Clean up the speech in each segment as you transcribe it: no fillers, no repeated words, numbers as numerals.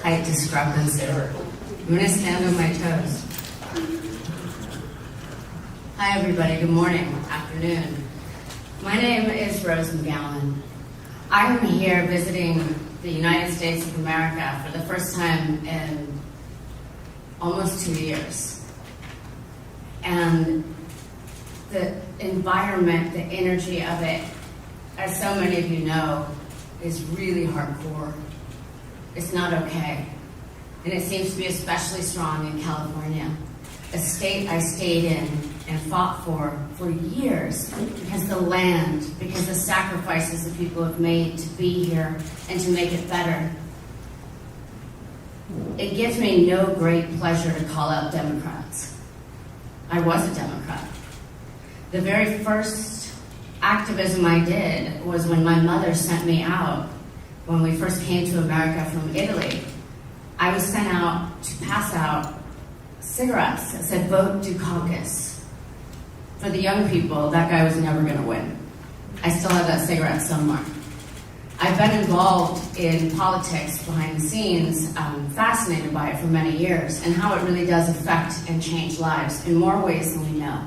height discrepancy. I'm going to stand on my toes. Hi, everybody. Good morning, afternoon. My name is Rose McGowan. I am here visiting the United States of America for the first time in almost 2 years. And the environment, the energy of it, as so many of you know, is really hardcore. It's not okay. And it seems to be especially strong in California, a state I stayed in and fought for years because the land, because the sacrifices that people have made to be here and to make it better. It gives me no great pleasure to call out Democrats. I was a Democrat. The very first activism I did was when my mother sent me out when we first came to America from Italy. I was sent out to pass out cigarettes that said, "Vote Dukakis." For the young people, that guy was never going to win. I still have that cigarette somewhere. I've been involved in politics behind the scenes, fascinated by it for many years, and how it really does affect and change lives in more ways than we know.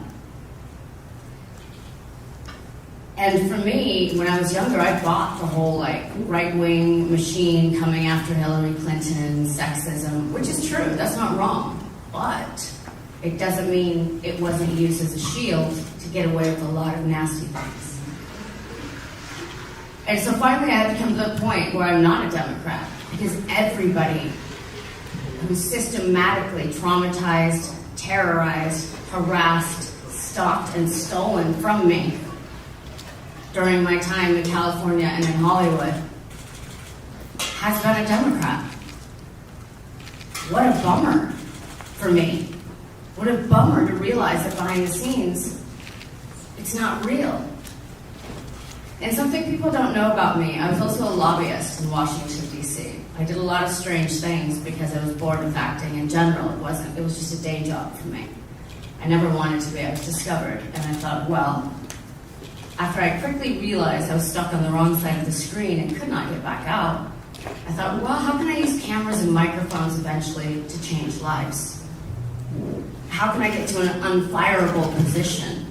And for me, when I was younger, I bought the whole right-wing machine coming after Hillary Clinton, sexism, which is true, that's not wrong. But it doesn't mean it wasn't used as a shield to get away with a lot of nasty things. And so finally I had to come to the point where I'm not a Democrat, because everybody who's systematically traumatized, terrorized, harassed, stalked, and stolen from me during my time in California and in Hollywood has been a Democrat. What a bummer for me. What a bummer to realize that behind the scenes, it's not real. And something people don't know about me, I was also a lobbyist in Washington, D.C. I did a lot of strange things because I was bored with acting in general. It was just a day job for me. I never wanted to be. I was discovered, and I thought, well, after I quickly realized I was stuck on the wrong side of the screen and could not get back out, I thought, well, how can I use cameras and microphones eventually to change lives? How can I get to an unfireable position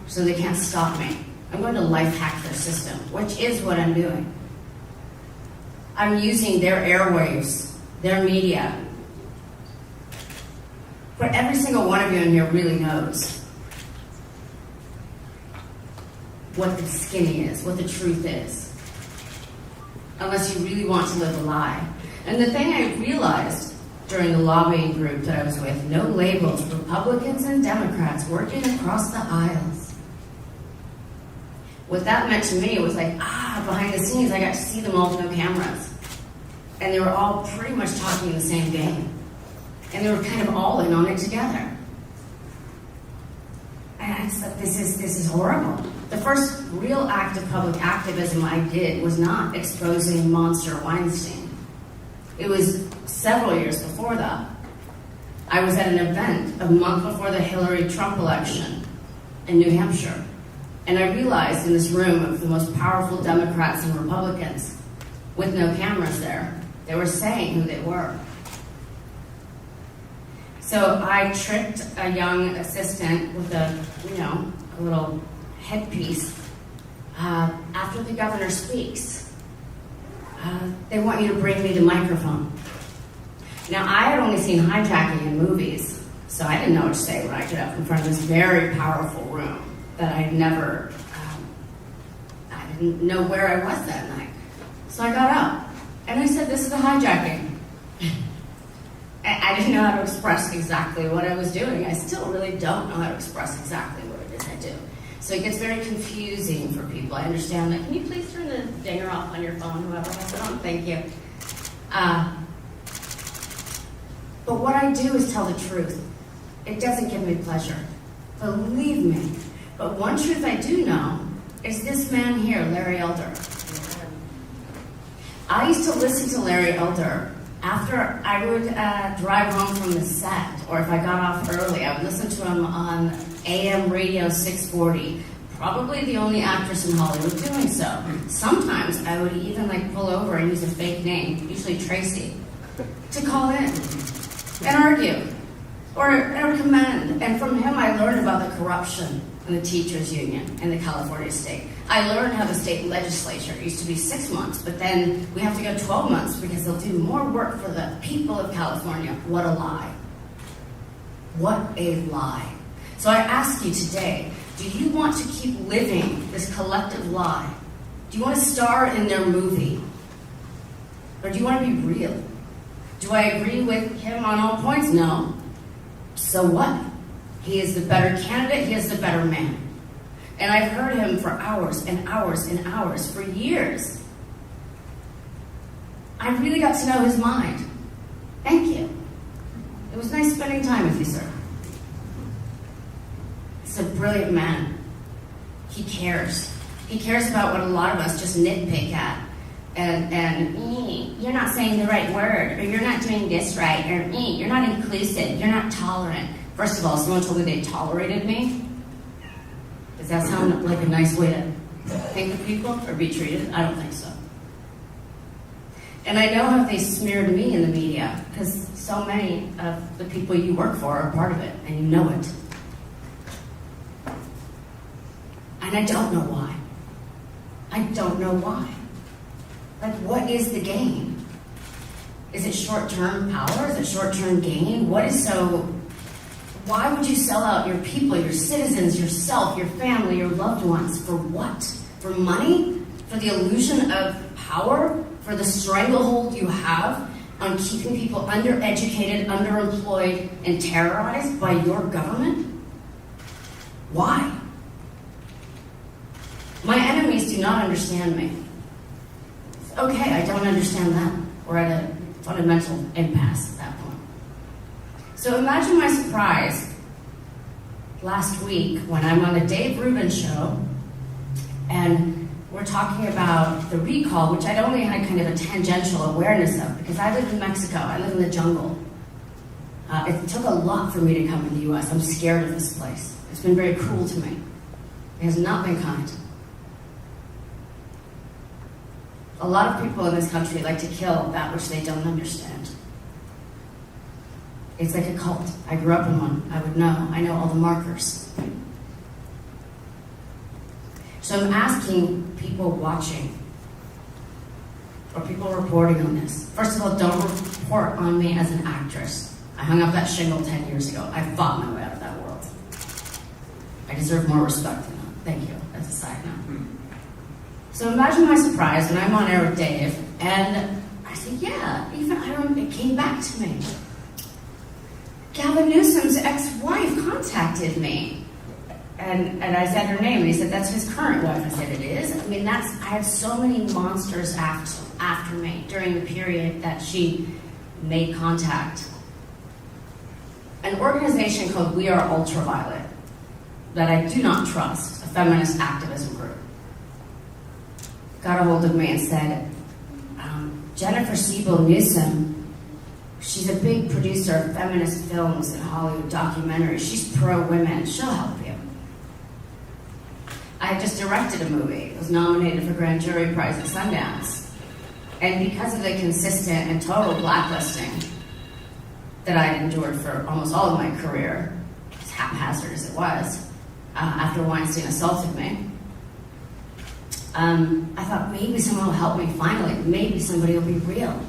so they can't stop me? I'm going to life hack their system, which is what I'm doing. I'm using their airwaves, their media. But every single one of you in here really knows what the skinny is, what the truth is, unless you really want to live a lie. And the thing I realized during the lobbying group that I was with, no labels, Republicans and Democrats working across the aisles. What that meant to me was behind the scenes, I got to see them all with no cameras. And they were all pretty much talking the same game. And they were kind of all in on it together. And I just thought, this is horrible. The first real act of public activism I did was not exposing monster Weinstein. It was several years before that. I was at an event a month before the Hillary-Trump election in New Hampshire. And I realized in this room of the most powerful Democrats and Republicans, with no cameras there, they were saying who they were. So I tricked a young assistant with a little headpiece. After the governor speaks, they want you to bring me the microphone. Now, I had only seen hijacking in movies, so I didn't know what to say when I got up in front of this very powerful room that I didn't know where I was that night. So I got up, and I said, "This is a hijacking." I didn't know how to express exactly what I was doing. I still really don't know how to express exactly what it is I do. So it gets very confusing for people. I understand that. Can you please turn the dinger off on your phone, whoever has it on? Thank you. But what I do is tell the truth. It doesn't give me pleasure. Believe me. But one truth I do know is this man here, Larry Elder. I used to listen to Larry Elder after I would drive home from the set, or if I got off early, I would listen to him on AM radio 640. Probably the only actress in Hollywood doing so. Sometimes I would even pull over and use a fake name, usually Tracy. to call in and argue or commend. And from him, I learned about the corruption in the teachers' union in the California state. I learned how the state legislature used to be 6 months, but then we have to go 12 months because they'll do more work for the people of California. What a lie. What a lie. So I ask you today, do you want to keep living this collective lie? Do you want to star in their movie? Or do you want to be real? Do I agree with him on all points? No. So what? He is the better candidate. He is the better man. And I've heard him for hours and hours and hours, for years. I really got to know his mind. Thank you. It was nice spending time with you, sir. He's a brilliant man. He cares. He cares about what a lot of us just nitpick at. And you're not saying the right word, or you're not doing this right, or you're not inclusive, you're not tolerant. First of all, someone told me they tolerated me. Does that sound like a nice way to think of people or be treated? I don't think so. And I know how they smeared me in the media, because so many of the people you work for are part of it, and you know it. And I don't know why. I don't know why. Like, what is the gain? Is it short-term power? Is it short-term gain? Why would you sell out your people, your citizens, yourself, your family, your loved ones? For what? For money? For the illusion of power? For the stranglehold you have on keeping people undereducated, underemployed, and terrorized by your government? Why? My enemies do not understand me. Okay, I don't understand them. We're at a fundamental impasse at that point. So imagine my surprise last week when I'm on the Dave Rubin show and we're talking about the recall, which I'd only had kind of a tangential awareness of because I live in Mexico, I live in the jungle. It took a lot for me to come to the US. I'm scared of this place. It's been very cruel to me. It has not been kind. A lot of people in this country like to kill that which they don't understand. It's like a cult. I grew up in one. I would know. I know all the markers. So I'm asking people watching or people reporting on this. First of all, don't report on me as an actress. I hung up that shingle 10 years ago. I fought my way out of that world. I deserve more respect than that. Thank you. That's a side note. So imagine my surprise when I'm on air with Dave, and I said, yeah, even I remember it came back to me. Gavin Newsom's ex-wife contacted me. And I said her name, and he said, that's his current wife. I said, it is? I mean, I had so many monsters after me during the period that she made contact. An organization called We Are Ultraviolet that I do not trust, a feminist activism group, got a hold of me and said, Jennifer Siebel Newsom, she's a big producer of feminist films and Hollywood documentaries. She's pro-women. She'll help you. I just directed a movie. It was nominated for Grand Jury Prize at Sundance. And because of the consistent and total blacklisting that I had endured for almost all of my career, as haphazard as it was, after Weinstein assaulted me, I thought maybe someone will help me finally. Maybe somebody will be real.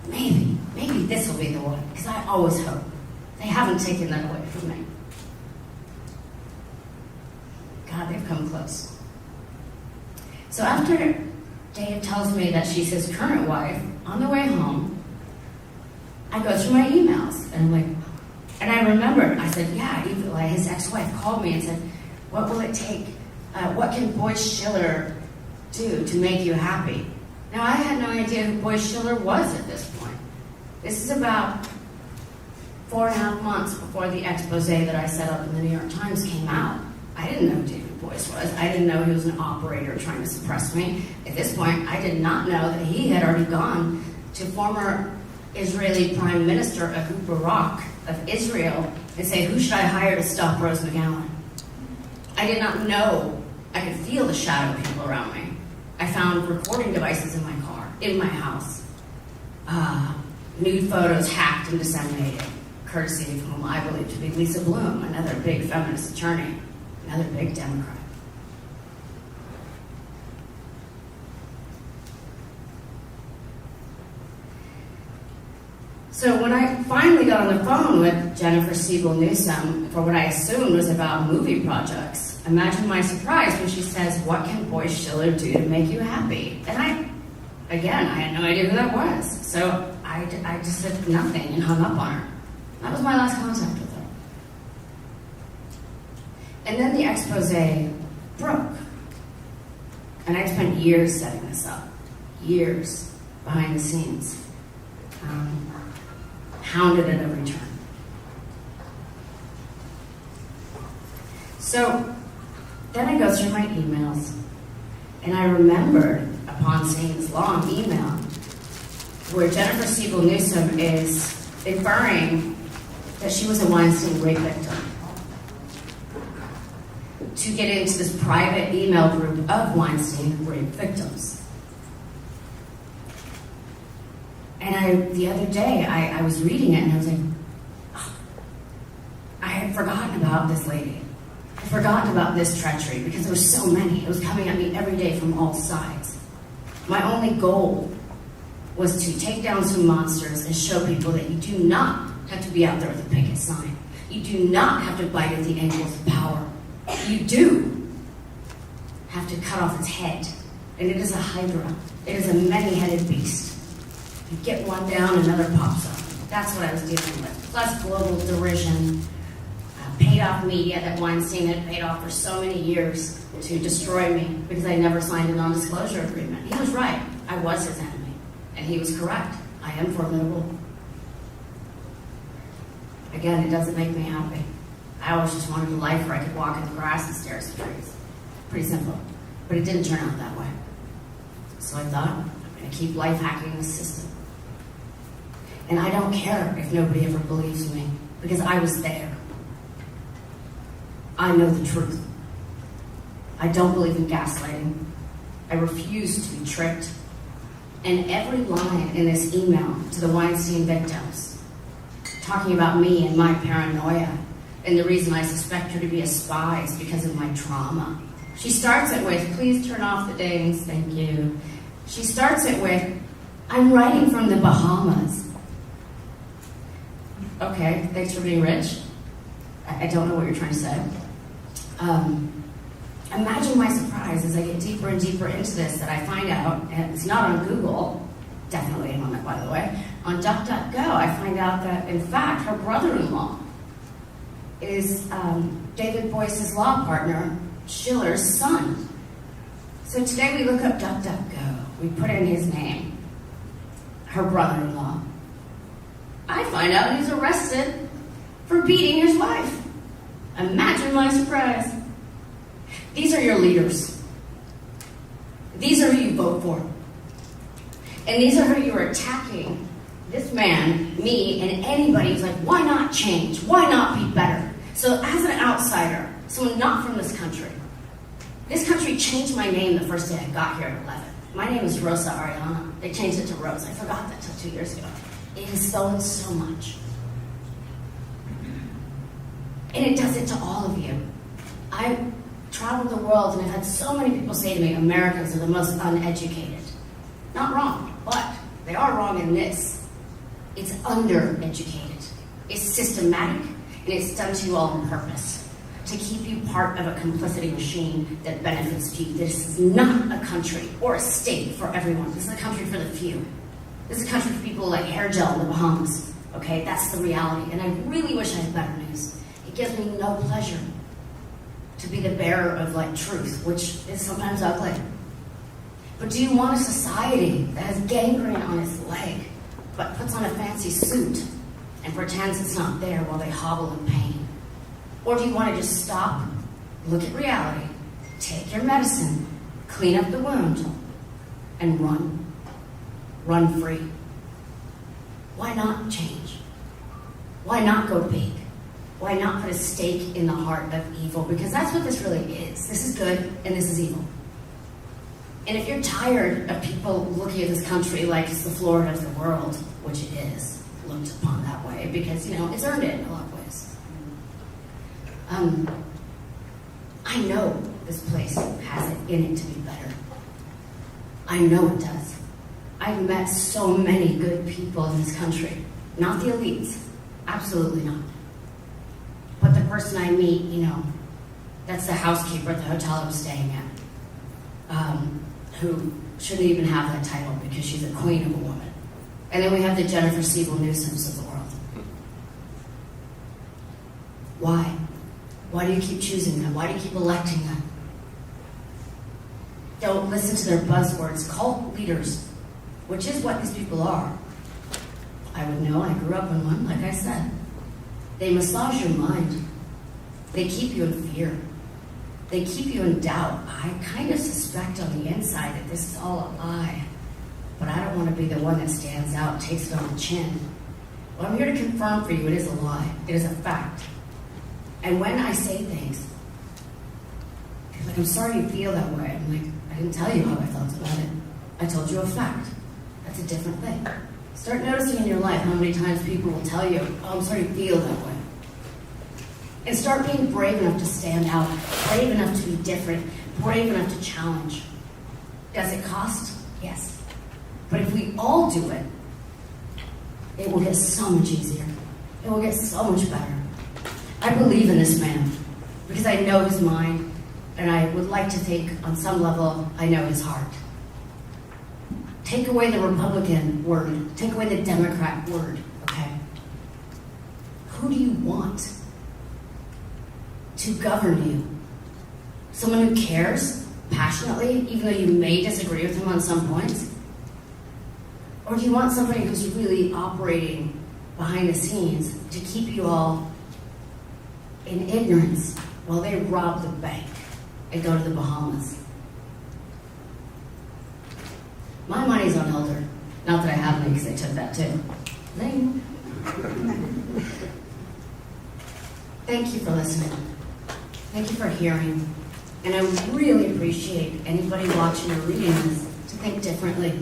Maybe this will be the one. Because I always hope. They haven't taken that away from me. God, they've come close. So after Dave tells me that she's his current wife, on the way home, I go through my emails. And I'm like, and I remembered, I said, yeah, even like his ex-wife called me and said, what will it take? What can Boyce Schiller do to make you happy? Now, I had no idea who Boyce Schiller was at this point. This is about 4.5 months before the expose that I set up in the New York Times came out. I didn't know who David Boyce was. I didn't know he was an operator trying to suppress me. At this point, I did not know that he had already gone to former Israeli Prime Minister Ehud Barak of Israel and say, who should I hire to stop Rose McGowan? I did not know. I could feel the shadow people around me. I found recording devices in my car, in my house. nude photos hacked and disseminated, courtesy of whom I believe to be Lisa Bloom, another big feminist attorney, another big Democrat. So when I finally got on the phone with Jennifer Siebel Newsom for what I assumed was about movie projects, imagine my surprise when she says, "What can Boyce Schiller do to make you happy?" And I had no idea who that was. So I just said nothing and hung up on her. That was my last contact with her. And then the expose broke. And I spent years setting this up. Years behind the scenes. Hounded at every turn. So then I go through my emails, and I remembered, upon seeing this long email, where Jennifer Siebel Newsom is inferring that she was a Weinstein rape victim, to get into this private email group of Weinstein rape victims. And the other day, I was reading it, and I was like, oh, I had forgotten about this lady. I had forgotten about this treachery, because there were so many. It was coming at me every day from all sides. My only goal was to take down some monsters and show people that you do not have to be out there with a picket sign. You do not have to bite at the angles of power. You do have to cut off its head. And it is a hydra. It is a many-headed beast. You get one down, another pops up. That's what I was dealing with. Plus global derision, paid-off media that Weinstein had paid off for so many years to destroy me because I never signed a non-disclosure agreement. He was right. I was his enemy. And he was correct. I am formidable. Again, it doesn't make me happy. I always just wanted a life where I could walk in the grass and stare at the trees. Pretty simple. But it didn't turn out that way. So I thought, I'm going to keep life hacking the system. And I don't care if nobody ever believes me, because I was there. I know the truth. I don't believe in gaslighting. I refuse to be tricked. And every line in this email to the Weinstein victims, talking about me and my paranoia, and the reason I suspect her to be a spy is because of my trauma. She starts it with, "Please turn off the dings, thank you." She starts it with, "I'm writing from the Bahamas." Okay, thanks for being rich. I don't know what you're trying to say. Imagine my surprise as I get deeper and deeper into this, that I find out, and it's not on Google, definitely on it, by the way, on DuckDuckGo, I find out that, in fact, her brother-in-law is David Boyce's law partner, Schiller's son. So today we look up DuckDuckGo. We put in his name, her brother-in-law. I find out he's arrested for beating his wife. Imagine my surprise. These are your leaders. These are who you vote for. And these are who you are attacking. This man, me, and anybody who's like, why not change? Why not be better? So as an outsider, someone not from this country changed my name the first day I got here at 11. My name is Rosa Ariana. They changed it to Rose. I forgot that till 2 years ago. It has stolen so much. And it does it to all of you. I traveled the world and I've had so many people say to me, Americans are the most uneducated. Not wrong, but they are wrong in this. It's undereducated. It's systematic, and it's done to you all on purpose, to keep you part of a complicity machine that benefits you. This is not a country or a state for everyone. This is a country for the few. This is a country for people like hair gel in the Bahamas. Okay, that's the reality. And I really wish I had better news. It gives me no pleasure to be the bearer of truth, which is sometimes ugly. But do you want a society that has gangrene on its leg, but puts on a fancy suit and pretends it's not there while they hobble in pain? Or do you want to just stop, look at reality, take your medicine, clean up the wound, and run? Run free. Why not change? Why not go big? Why not put a stake in the heart of evil? Because that's what this really is. This is good and this is evil. And if you're tired of people looking at this country like it's the Florida of the world, which it is, looked upon that way, because, it's earned it in a lot of ways. I know this place has it in it to be better. I know it does. I've met so many good people in this country. Not the elites. Absolutely not. But the person I meet, that's the housekeeper at the hotel I'm staying at, who shouldn't even have that title because she's a queen of a woman. And then we have the Jennifer Newsoms of the world. Why? Why do you keep choosing them? Why do you keep electing them? Don't listen to their buzzwords. Cult leaders, which is what these people are. I would know, I grew up in one, like I said. They massage your mind. They keep you in fear. They keep you in doubt. I kind of suspect on the inside that this is all a lie. But I don't want to be the one that stands out, takes it on the chin. Well, I'm here to confirm for you it is a lie. It is a fact. And when I say things, like, I'm sorry you feel that way. I'm like, I didn't tell you how I felt about it. I told you a fact. That's a different thing. Start noticing in your life how many times people will tell you, oh, I'm sorry you feel that way. And start being brave enough to stand out, brave enough to be different, brave enough to challenge. Does it cost? Yes. But if we all do it, it will get so much easier. It will get so much better. I believe in this man because I know his mind, and I would like to think on some level I know his heart. Take away the Republican word. Take away the Democrat word, okay? Who do you want to govern you? Someone who cares passionately, even though you may disagree with him on some points? Or do you want somebody who's really operating behind the scenes to keep you all in ignorance while they rob the bank and go to the Bahamas? My money's on Elder. Not that I have any, because they took that too. Thank you for listening. Thank you for hearing. And I really appreciate anybody watching or reading this to think differently,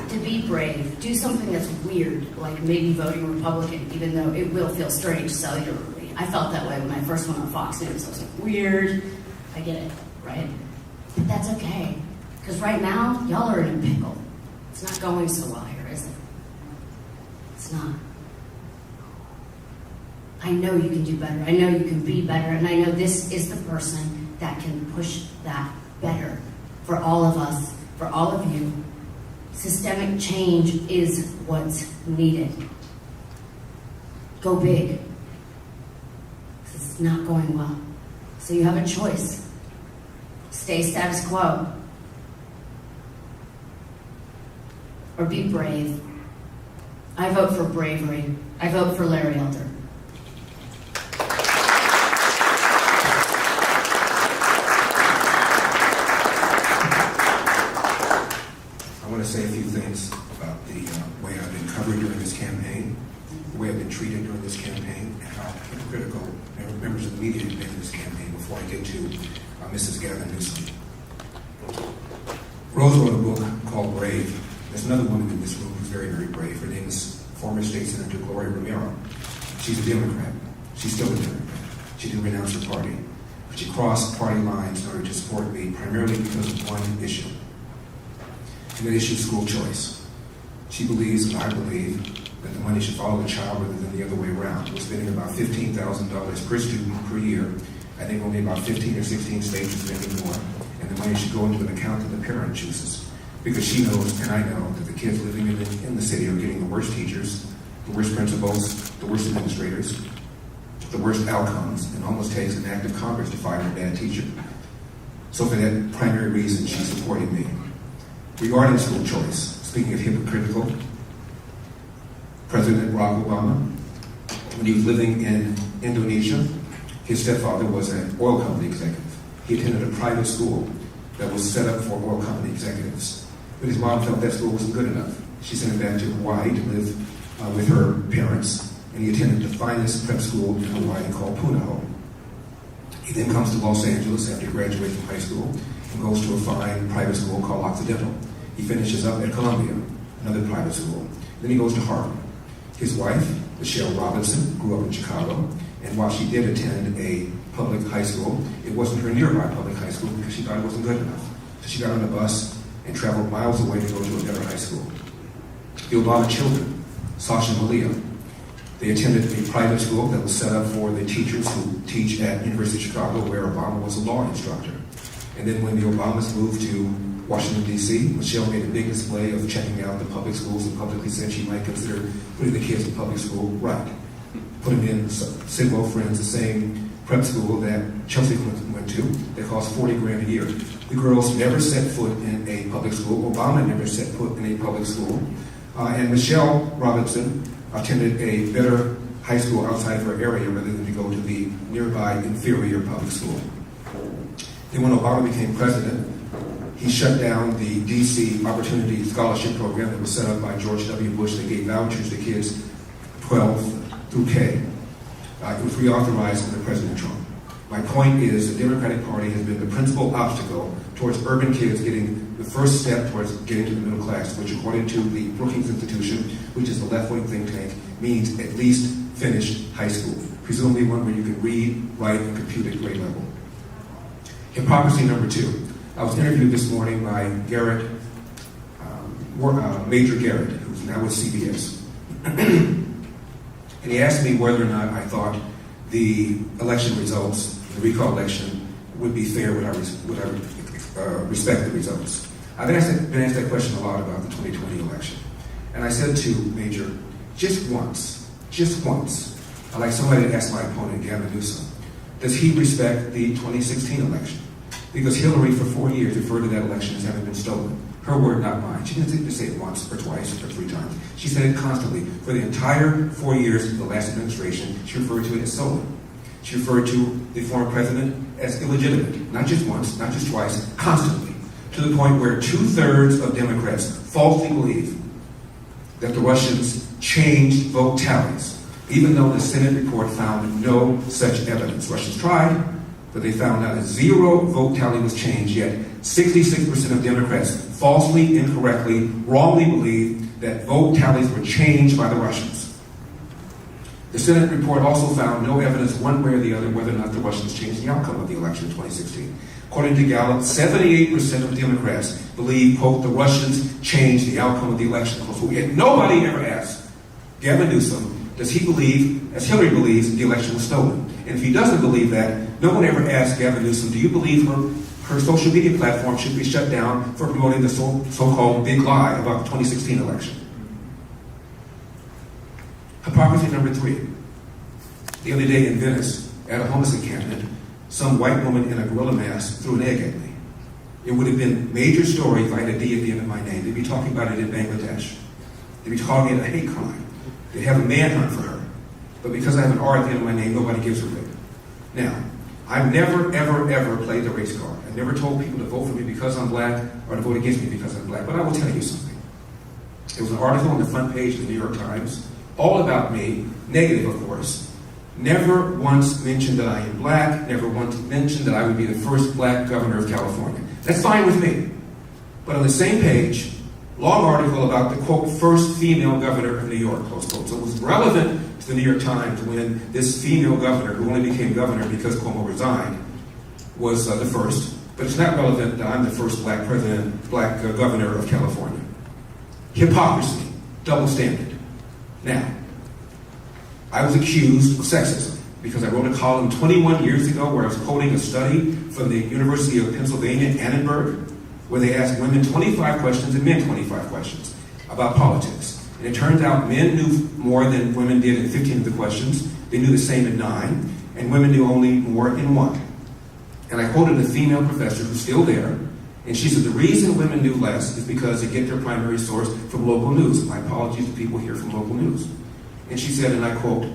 to be brave, do something that's weird, like maybe voting Republican, even though it will feel strange cellularly. I felt that way when I first went on Fox News. I was like, weird. I get it, right? But that's okay. Because right now, y'all are in a pickle. It's not going so well here, is it? It's not. I know you can do better. I know you can be better. And I know this is the person that can push that better for all of us, for all of you. Systemic change is what's needed. Go big. It's not going well. So you have a choice. Stay status quo. Or be brave. I vote for bravery. I vote for Larry Elder. I want to say a few things about the way I've been covered during this campaign, the way I've been treated during this campaign, and how hypocritical members of the media have been in this campaign before I get to Mrs. Gavin Newsom. Rose wrote a book called Brave. There's another woman in this room who's very, very brave. Her name is former State Senator Gloria Romero. She's a Democrat. She's still a Democrat. She didn't renounce her party. But she crossed party lines in order to support me primarily because of one issue. And that issue is school choice. She believes, and I believe, that the money should follow the child rather than the other way around. We're spending about $15,000 per student per year. I think only about 15 or 16 states are spending more. And the money should go into an account that the parent chooses. Because she knows, and I know, that the kids living in the city are getting the worst teachers, the worst principals, the worst administrators, the worst outcomes, and almost takes an act of Congress to fire a bad teacher. So for that primary reason, she's supporting me. Regarding school choice, speaking of hypocritical, President Barack Obama, when he was living in Indonesia, his stepfather was an oil company executive. He attended a private school that was set up for oil company executives. But his mom felt that school wasn't good enough. She sent him back to Hawaii to live with her parents, and he attended the finest prep school in Hawaii called Punahou. He then comes to Los Angeles after he graduated from high school, and goes to a fine private school called Occidental. He finishes up at Columbia, another private school. Then he goes to Harvard. His wife, Michelle Robinson, grew up in Chicago, and while she did attend a public high school, it wasn't her nearby public high school because she thought it wasn't good enough. So she got on a bus and traveled miles away to go to a better high school. The Obama children, Sasha and Malia, they attended a private school that was set up for the teachers who teach at University of Chicago, where Obama was a law instructor. And then when the Obamas moved to Washington, D.C., Michelle made a big display of checking out the public schools and publicly said she might consider putting the kids in public school right. Put them in Sidwell Friends, the same prep school that Chelsea Clinton went to, that cost $40,000 a year. The girls never set foot in a public school. Obama never set foot in a public school. And Michelle Robinson attended a better high school outside of her area rather than to go to the nearby inferior public school. Then when Obama became president, he shut down the D.C. Opportunity Scholarship Program that was set up by George W. Bush that gave vouchers to kids 12 through K. It was reauthorized under President Trump. My point is the Democratic Party has been the principal obstacle towards urban kids getting the first step towards getting to the middle class, which according to the Brookings Institution, which is the left-wing think tank, means at least finish high school, presumably one where you can read, write, and compute at grade level. Hypocrisy number 2. I was interviewed this morning by Garrett, Major Garrett, who's now with CBS. And he asked me whether or not I thought the election results, the recall election, would be fair, would I respect the results. I've been asked that question a lot about the 2020 election. And I said to Major, just once, I'd like somebody to ask my opponent, Gavin Newsom, does he respect the 2016 election? Because Hillary, for 4 years, referred to that election as having been stolen. Her word, not mine. She didn't just say it once or twice or 3 times. She said it constantly. For the entire 4 years of the last administration, she referred to it as stolen. She referred to the former president as illegitimate. Not just once, not just twice, constantly. To the point where 2/3 of Democrats falsely believe that the Russians changed vote tallies, even though the Senate report found no such evidence. Russians tried, but they found out that 0 vote tally was changed, yet 66% of Democrats falsely, incorrectly, wrongly believe that vote tallies were changed by the Russians. The Senate report also found no evidence one way or the other whether or not the Russians changed the outcome of the election in 2016. According to Gallup, 78% of Democrats believe, quote, the Russians changed the outcome of the election, close quote. Yet nobody ever asked Gavin Newsom, does he believe, as Hillary believes, the election was stolen? And if he doesn't believe that, no one ever asked Gavin Newsom, do you believe her social media platform should be shut down for promoting the so-called big lie about the 2016 election? Hypocrisy number 3. The other day in Venice, at a homeless encampment, some white woman in a gorilla mask threw an egg at me. It would have been a major story if I had a D at the end of my name. They'd be talking about it in Bangladesh. They'd be calling it a hate crime. They'd have a manhunt for her. But because I have an R at the end of my name, nobody gives a rip. Now, I've never, ever, ever played the race card. I've never told people to vote for me because I'm black or to vote against me because I'm black. But I will tell you something. There was an article on the front page of the New York Times, all about me, negative of course. Never once mentioned that I am black, never once mentioned that I would be the first black governor of California. That's fine with me. But on the same page, long article about the, quote, first female governor of New York, close quote. So it was relevant to the New York Times when this female governor, who only became governor because Cuomo resigned, was the first. But it's not relevant that I'm the first black governor of California. Hypocrisy, double standard. Now, I was accused of sexism because I wrote a column 21 years ago where I was quoting a study from the University of Pennsylvania, Annenberg, where they asked women 25 questions and men 25 questions about politics. And it turns out men knew more than women did in 15 of the questions. They knew the same in 9, and women knew only more in 1. And I quoted a female professor who's still there, and she said the reason women knew less is because they get their primary source from local news. My apologies to people here from local news. And she said, and I quote,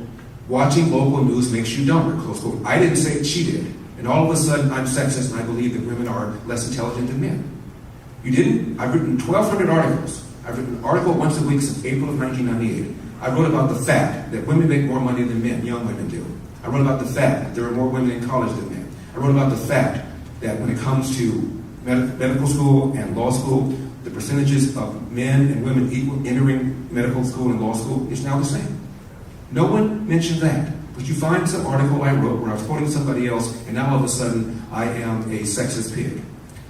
watching local news makes you dumber, close quote. I didn't say it, she did. And all of a sudden, I'm sexist and I believe that women are less intelligent than men. You didn't? I've written 1,200 articles. I've written an article once a week since April of 1998. I wrote about the fact that women make more money than men, young women do. I wrote about the fact that there are more women in college than men. I wrote about the fact that when it comes to medical school and law school, the percentages of men and women equal entering medical school and law school is now the same. No one mentioned that. But you find some article I wrote where I was quoting somebody else, and now all of a sudden I am a sexist pig.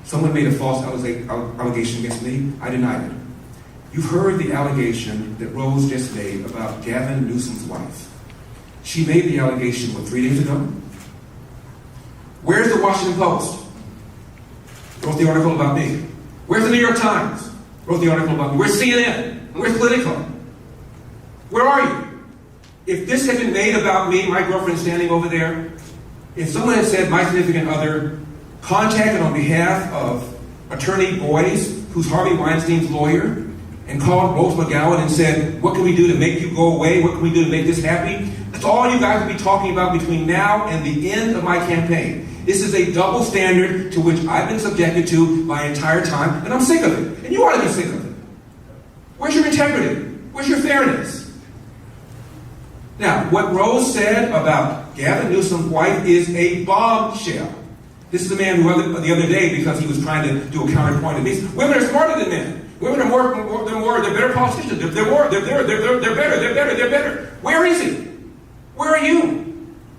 Someone made a false allegation against me. I denied it. You've heard the allegation that Rose just made about Gavin Newsom's wife. She made the allegation, 3 days ago? Where's the Washington Post? Wrote the article about me. Where's the New York Times? Wrote the article about me. Where's CNN? Where's Politico? Where are you? If this had been made about me, my girlfriend standing over there, if someone had said my significant other contacted on behalf of Attorney Boyce, who's Harvey Weinstein's lawyer, and called Rose McGowan and said, what can we do to make you go away? What can we do to make this happy? That's all you guys will be talking about between now and the end of my campaign. This is a double standard to which I've been subjected to my entire time, and I'm sick of it. And you ought to be sick of it. Where's your integrity? Where's your fairness? Now, what Rose said about Gavin Newsom's wife is a bombshell. This is a man who the other day, because he was trying to do a counterpoint to me, women are smarter than men. Women are they're better politicians. They're better. Where is he? Where are you?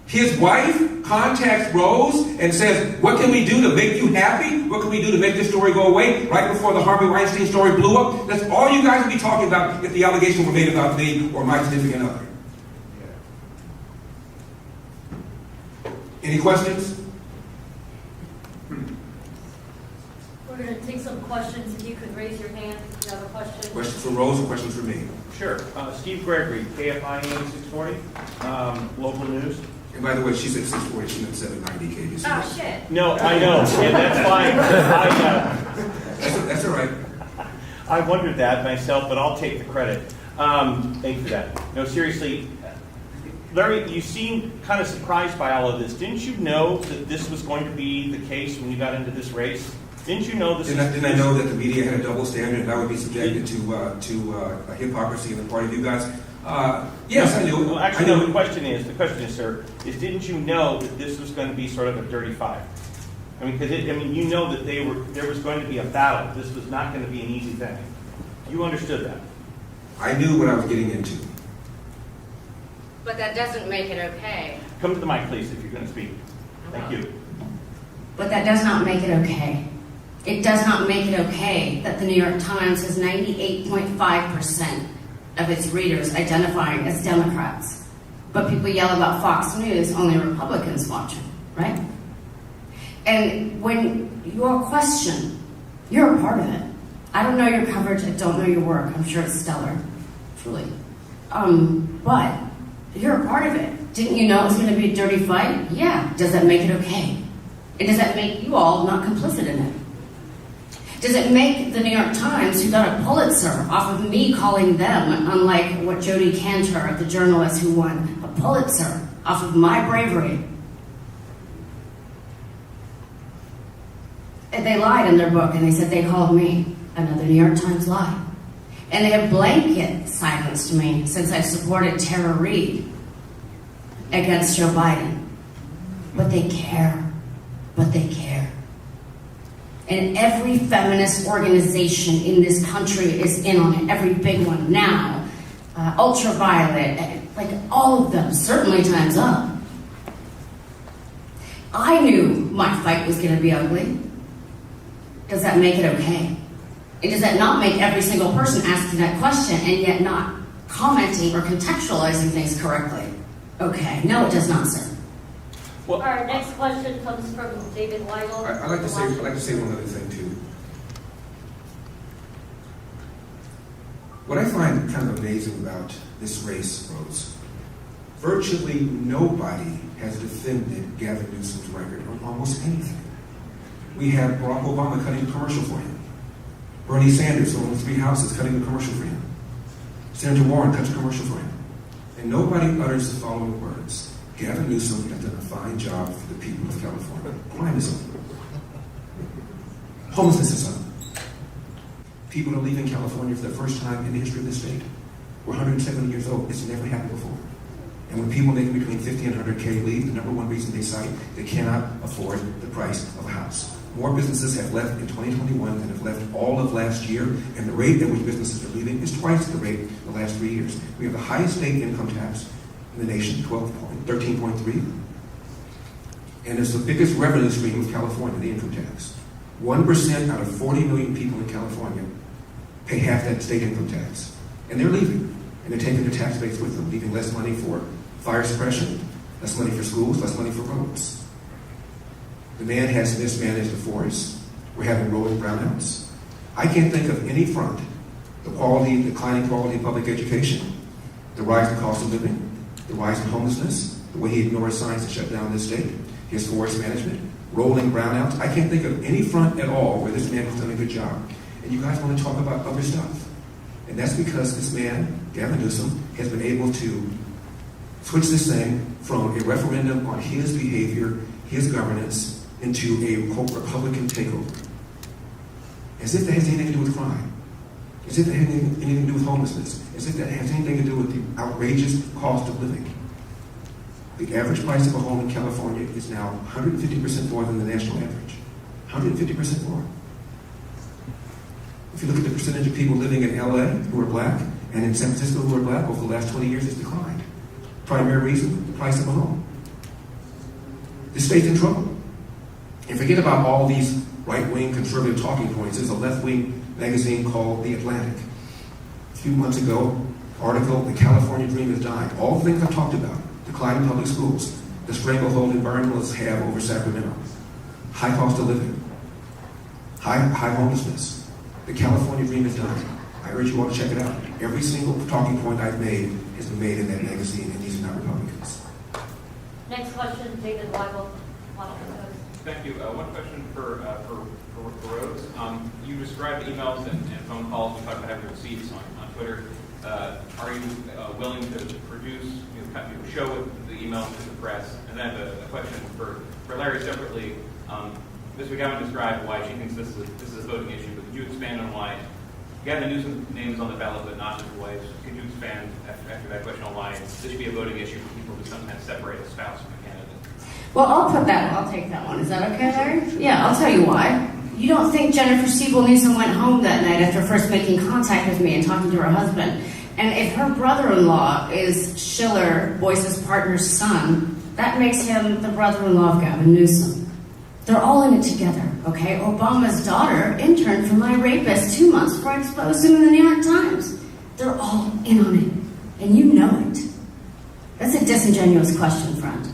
His wife contacts Rose and says, what can we do to make you happy? What can we do to make this story go away? Right before the Harvey Weinstein story blew up. That's all you guys would be talking about if the allegations were made about me or my significant other. Any questions? We're going to take some questions. If you could raise your hand if you have a question. Questions for Rose or questions for me? Sure. Steve Gregory, KFI 640, local news. And by the way, she said 640, she meant 790 kgs. Oh, shit. No, I know, and that's fine. That's all right. I wondered that myself, but I'll take the credit. Thank you for that. No, seriously, Larry, you seem kind of surprised by all of this. Didn't you know that this was going to be the case when you got into this race? Didn't you know this? Didn't I know that the media had a double standard and I would be subjected to a hypocrisy on the part of you guys? Yes, I knew. Well, actually, no, the question is, sir, is didn't you know that this was going to be sort of a dirty fight? I mean, because you know that there was going to be a battle. This was not going to be an easy thing. You understood that. I knew what I was getting into. But that doesn't make it okay. Come to the mic, please, if you're going to speak. Thank you. But that does not make it okay. It does not make it okay that the New York Times has 98.5% of its readers identifying as Democrats. But people yell about Fox News, only Republicans watch it, right? And when your question, you're a part of it. I don't know your coverage, I don't know your work. I'm sure it's stellar, truly. But you're a part of it. Didn't you know it was going to be a dirty fight? Yeah. Does that make it okay? And does that make you all not complicit in it? Does it make the New York Times, who got a Pulitzer off of me calling them, unlike what Jodi Kantor, the journalist who won a Pulitzer off of my bravery? And they lied in their book, and they said they called me another New York Times lie. And they have blanket silenced me since I supported Tara Reid against Joe Biden. But they care. But they care. And every feminist organization in this country is in on it. Every big one now. Ultraviolet, like all of them, certainly Time's Up. I knew my fight was going to be ugly. Does that make it okay? And does that not make every single person asking that question and yet not commenting or contextualizing things correctly okay? No, it does not, sir. Well, Our next question comes from David Weigel. I'd like to say one other thing too. What I find kind of amazing about this race, Rose, virtually nobody has defended Gavin Newsom's record on almost anything. We have Barack Obama cutting a commercial for him. Bernie Sanders, who owns 3 houses, cutting a commercial for him. Senator Warren cuts a commercial for him. And nobody utters the following words. Gavin Newsom has done a fine job for the people of California. Crime is over. Homelessness is over. People are leaving California for the first time in the history of the state. We're 170 years old. It's never happened before. And when people making between 50 and 100K leave, the number one reason they cite, they cannot afford the price of a house. More businesses have left in 2021 than have left all of last year, and the rate at which businesses are leaving is twice the rate of the last 3 years. We have the highest state income tax in the nation, 13.3, and it's the biggest revenue stream of California, the income tax. 1% out of 40 million people in California pay half that state income tax, and they're leaving, and they're taking their tax base with them, leaving less money for fire suppression, less money for schools, less money for roads. The man has mismanaged the forest. We're having rolling brownouts. I can't think of any front. The declining quality of public education, the rise in cost of living, the rise in homelessness, the way he ignores signs to shut down this state, his forest management, rolling brownouts. I can't think of any front at all where this man has done a good job. And you guys want to talk about other stuff. And that's because this man, Gavin Newsom, has been able to switch this thing from a referendum on his behavior, his governance, into a quote Republican takeover. As if that has anything to do with crime. As if that has anything to do with homelessness. As if that has anything to do with the outrageous cost of living. The average price of a home in California is now 150% more than the national average. 150% more. If you look at the percentage of people living in LA who are black and in San Francisco who are black over the last 20 years, it's declined. Primary reason, the price of a home. The state's in trouble. And forget about all these right-wing conservative talking points. There's a left-wing magazine called The Atlantic. A few months ago, article, The California Dream is Dying. All the things I've talked about. Declining public schools. The stranglehold environmentalists have over Sacramento. High cost of living. High homelessness. The California Dream is dying. I urge you all to check it out. Every single talking point I've made has been made in that magazine, and these are not Republicans. Next question, David Weigel. Thank you. One question for Rhodes. You described emails and phone calls. You talked about having receipts on Twitter. Are you willing to produce, show the emails to the press? And then I have a question for Larry separately. Ms. McGowan described why she thinks this is a voting issue, but could you expand on why Gavin Newsom's name is on the ballot but not his wife's? Could you expand after that question on why this should be a voting issue for people who sometimes separate a spouse from a candidate? Well, I'll take that one. Is that okay, Larry? Yeah, I'll tell you why. You don't think Jennifer Siebel Newsom went home that night after first making contact with me and talking to her husband. And if her brother-in-law is Schiller, Boyce's partner's son, that makes him the brother-in-law of Gavin Newsom. They're all in it together, okay? Obama's daughter interned for my rapist 2 months before I exposed him in the New York Times. They're all in on it, and you know it. That's a disingenuous question, friend.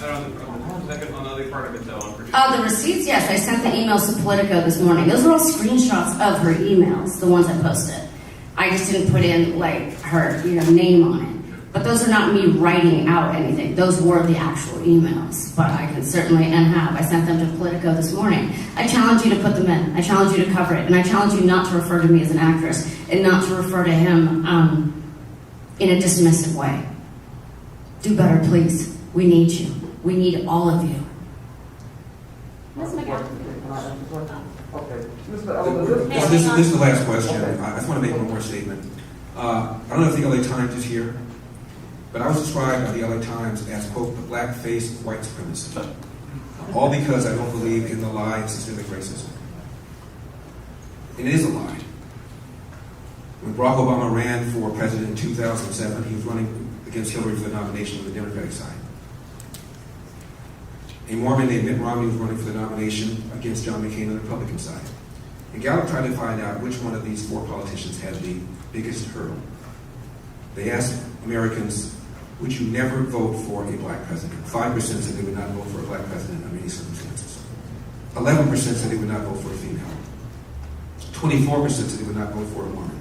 On the other part of it, though, The receipts, yes. I sent the emails to Politico this morning. Those are all screenshots of her emails, the ones I posted. I just didn't put in, her, name on it. But those are not me writing out anything. Those were the actual emails. But I can certainly, and have. I sent them to Politico this morning. I challenge you to put them in. I challenge you to cover it. And I challenge you not to refer to me as an actress and not to refer to him in a dismissive way. Do better, please. We need you. We need all of you. Ms. McGowan. This is the last question. I just want to make one more statement. I don't know if the LA Times is here, but I was described by the LA Times as, quote, the black face of white supremacy. All because I don't believe in the lie of systemic racism. And it is a lie. When Barack Obama ran for president in 2007, he was running against Hillary for the nomination on the Democratic side. A Mormon named Mitt Romney was running for the nomination against John McCain on the Republican side. And Gallup tried to find out which one of these four politicians had the biggest hurdle. They asked Americans, would you never vote for a black president? 5% said they would not vote for a black president under any circumstances. 11% said they would not vote for a female. 24% said they would not vote for a woman.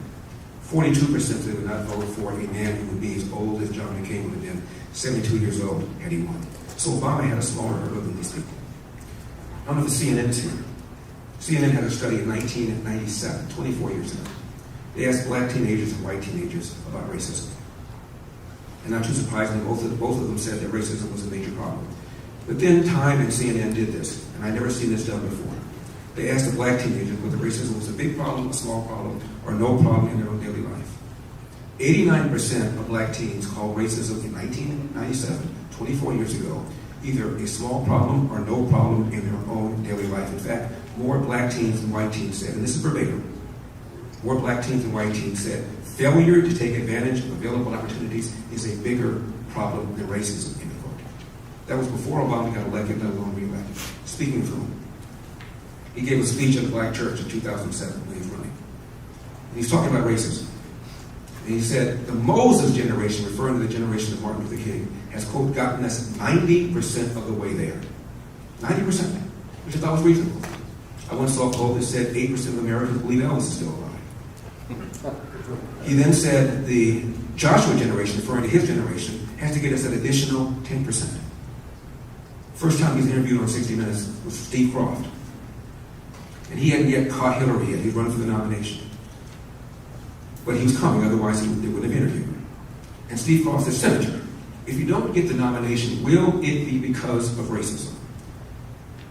42% said they would not vote for a man who would be as old as John McCain would have been, 72 years old, had he won. So Obama had a smaller hurdle than these people. I don't know if the CNN is here. CNN had a study in 1997, 24 years ago. They asked black teenagers and white teenagers about racism. And not too surprisingly, both of them said that racism was a major problem. But then Time and CNN did this, and I'd never seen this done before. They asked the black teenagers whether racism was a big problem, a small problem, or no problem in their own daily life. 89% of black teens called racism in 1997, 24 years ago, either a small problem or no problem in their own daily life. In fact, more black teens than white teens said, and this is verbatim, more black teens than white teens said, failure to take advantage of available opportunities is a bigger problem than racism, end quote. That was before Obama got elected, let alone re-elected. Speaking of whom, he gave a speech at the Black Church in 2007 when he was running. And he's talking about racism. And he said, the Moses generation, referring to the generation of Martin Luther King, has, quote, gotten us 90% of the way there. 90%, which I thought was reasonable. I once saw a poll that said 8% of Americans believe Elvis is still alive. He then said the Joshua generation, referring to his generation, has to get us an additional 10%. First time he was interviewed on 60 Minutes was Steve Croft. And he hadn't yet caught Hillary yet. He was running for the nomination. But he was coming, otherwise they wouldn't have interviewed him. And Steve Croft said, Senator, if you don't get the nomination, will it be because of racism?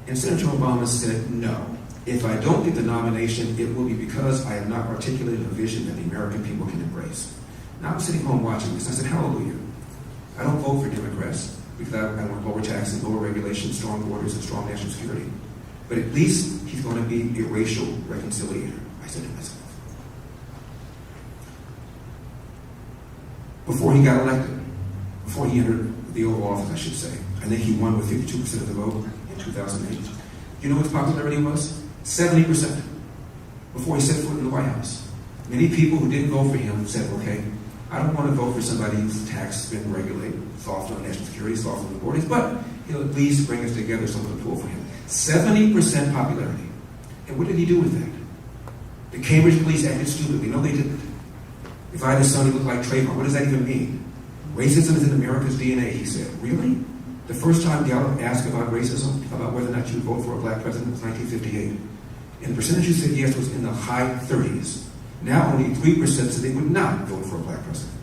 And Senator Obama said, no. If I don't get the nomination, it will be because I have not articulated a vision that the American people can embrace. Now I'm sitting home watching this, and I said, hallelujah. I don't vote for Democrats because I want lower taxes, lower regulation, strong borders, and strong national security. But at least he's going to be a racial reconciliator, I said to myself. Before he got elected, before he entered the Oval Office, I should say, I think he won with 52% of the vote in 2008. You know what his popularity was? 70%. Before he set foot in the White House. Many people who didn't vote for him said, okay, I don't want to vote for somebody whose tax has been regulated, soft on national security, soft on the borders, but he'll at least bring us together, someone to pull for him. 70% popularity. And what did he do with that? The Cambridge police acted stupidly. No, they didn't. If I had a son who looked like Trayvon, what does that even mean? Racism is in America's DNA, he said. Really? The first time Gallup asked about racism, about whether or not you would vote for a black president, was 1958. And the percentage who said yes was in the high 30s. Now only 3% said they would not vote for a black president.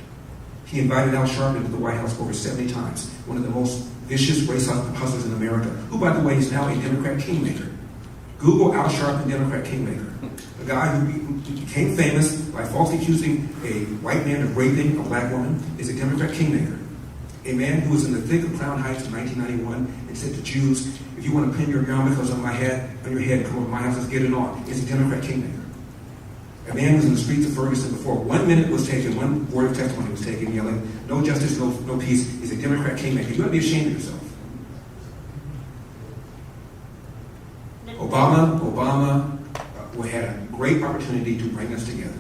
He invited Al Sharpton to the White House over 70 times, one of the most vicious race hustlers in America, who, by the way, is now a Democrat kingmaker. Google Al Sharpton, Democrat kingmaker. A guy who became famous by falsely accusing a white man of raping a black woman is a Democrat kingmaker. A man who was in the thick of Crown Heights in 1991 and said to Jews, if you want to pin your yarmulkes on your head and come over to my house, let's get it on, is a Democrat kingmaker. A man who was in the streets of Ferguson before 1 minute was taken, one word of testimony was taken, yelling, no justice, no peace, is a Democrat kingmaker. You ought to be ashamed of yourself. Obama had a great opportunity to bring us together.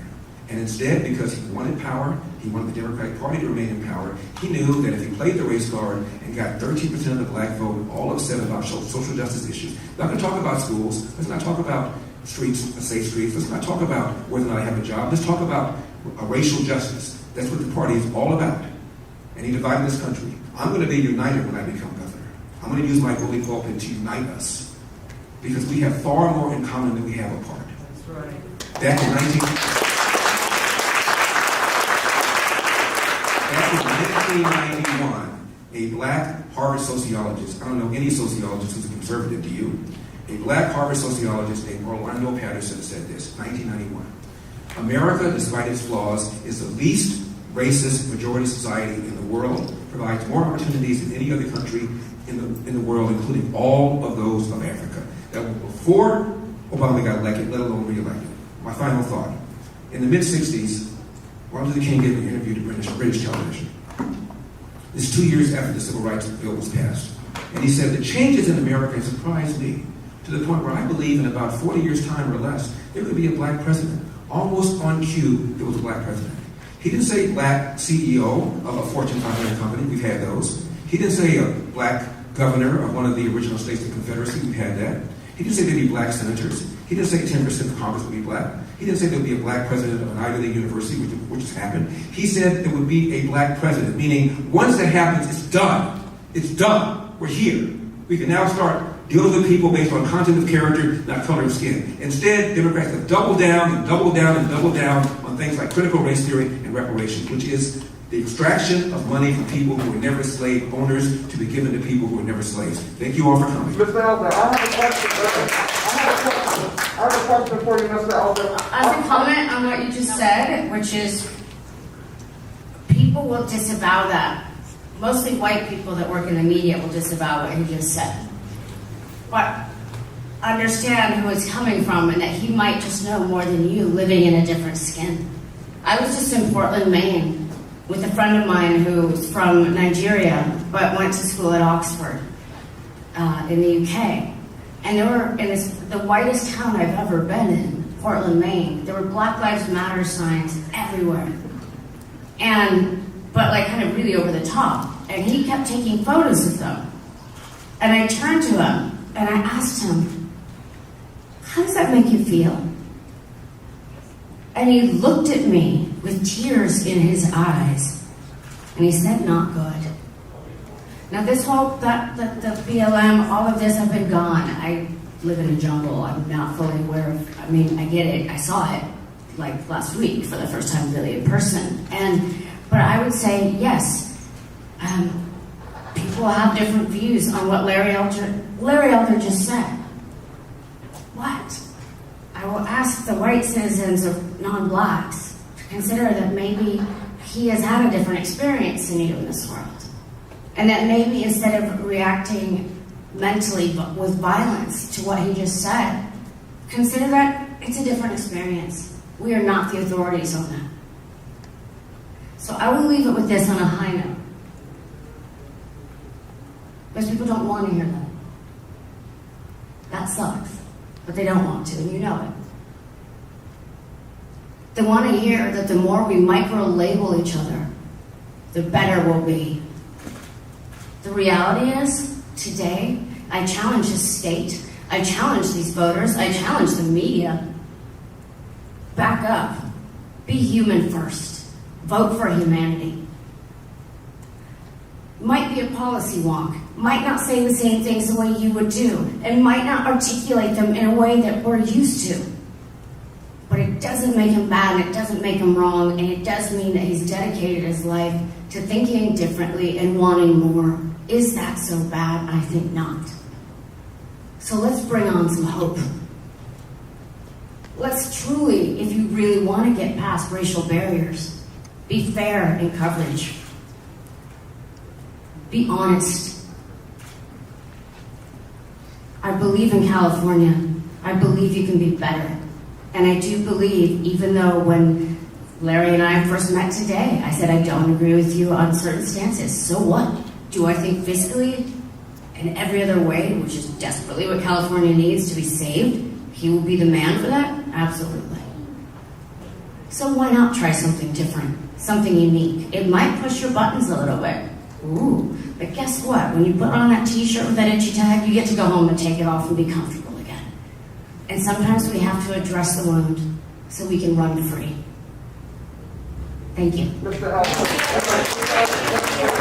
And instead, because he wanted power, he wanted the Democratic Party to remain in power, he knew that if he played the race card and got 13% of the black vote, all upset about social justice issues, not going to talk about schools, let's not talk about streets, safe streets, let's not talk about whether or not I have a job, let's talk about racial justice. That's what the party is all about. And he divided this country. I'm going to be united when I become governor. I'm going to use my bully pulpit to unite us. Because we have far more in common than we have apart. That's right. Back in 1991, a black Harvard sociologist, I don't know any sociologist who's a conservative, do you? A black Harvard sociologist named Orlando Patterson said this, 1991. America, despite its flaws, is the least racist majority society in the world, provides more opportunities than any other country in the world, including all of those of Africa. That was before Obama got elected, let alone re-elected. My final thought. In the mid-60s, Martin Luther King gave an interview to British television. This is 2 years after the Civil Rights Bill was passed. And he said, the changes in America have surprised me to the point where I believe in about 40 years' time or less, there could be a black president. Almost on cue, there was a black president. He didn't say black CEO of a Fortune 500 company. We've had those. He didn't say a black governor of one of the original states of the Confederacy. We've had that. He didn't say there'd be black senators. He didn't say 10% of Congress would be black. He didn't say there'd be a black president of an Ivy League university, which has happened. He said there would be a black president, meaning once that happens, it's done. It's done. We're here. We can now start dealing with people based on content of character, not color of skin. Instead, Democrats have doubled down and doubled down and doubled down on things like critical race theory and reparations, which is the extraction of money from people who were never slave owners to be given to people who were never slaves. Thank you all for coming. Mr. Elder, I have a question. I have a question for you, Mr. Elder. As a comment on what you just said, which is people will disavow that mostly white people that work in the media will disavow what he just said. But understand who it's coming from and that he might just know more than you living in a different skin. I was just in Portland, Maine with a friend of mine who's from Nigeria but went to school at Oxford in the UK. And there were, in the whitest town I've ever been in, Portland, Maine, there were Black Lives Matter signs everywhere. But like kind of really over the top. And he kept taking photos of them. And I turned to him and I asked him, how does that make you feel? And he looked at me with tears in his eyes. And he said, not good. Now this whole, the BLM, all of this, I've been gone. I live in a jungle. I'm not fully aware of, I mean, I get it. I saw it like last week for the first time really in person. But I would say, yes, people have different views on what Larry Elder just said. What? I will ask the white citizens of non-blacks to consider that maybe he has had a different experience than you in this world. And that maybe instead of reacting mentally but with violence to what he just said, consider that it's a different experience. We are not the authorities on that. So I will leave it with this on a high note. Because people don't want to hear that. That sucks. But they don't want to, and you know it. They want to hear that the more we micro-label each other, the better we'll be. The reality is, today, I challenge this state, I challenge these voters, I challenge the media. Back up. Be human first. Vote for humanity. Might be a policy wonk, might not say the same things the way you would do, and might not articulate them in a way that we're used to. But it doesn't make him bad, and it doesn't make him wrong, and it does mean that he's dedicated his life to thinking differently and wanting more. Is that so bad? I think not. So let's bring on some hope. Let's truly, if you really want to get past racial barriers, be fair in coverage. Be honest. I believe in California. I believe you can be better. And I do believe, even though when Larry and I first met today, I said I don't agree with you on certain stances. So what? Do I think fiscally and every other way, which is desperately what California needs to be saved, he will be the man for that? Absolutely. So why not try something different, something unique? It might push your buttons a little bit. Ooh, but guess what? When you put on that t-shirt with that itchy tag, you get to go home and take it off and be comfortable again. And sometimes we have to address the wound so we can run free. Thank you. Mr. Alford.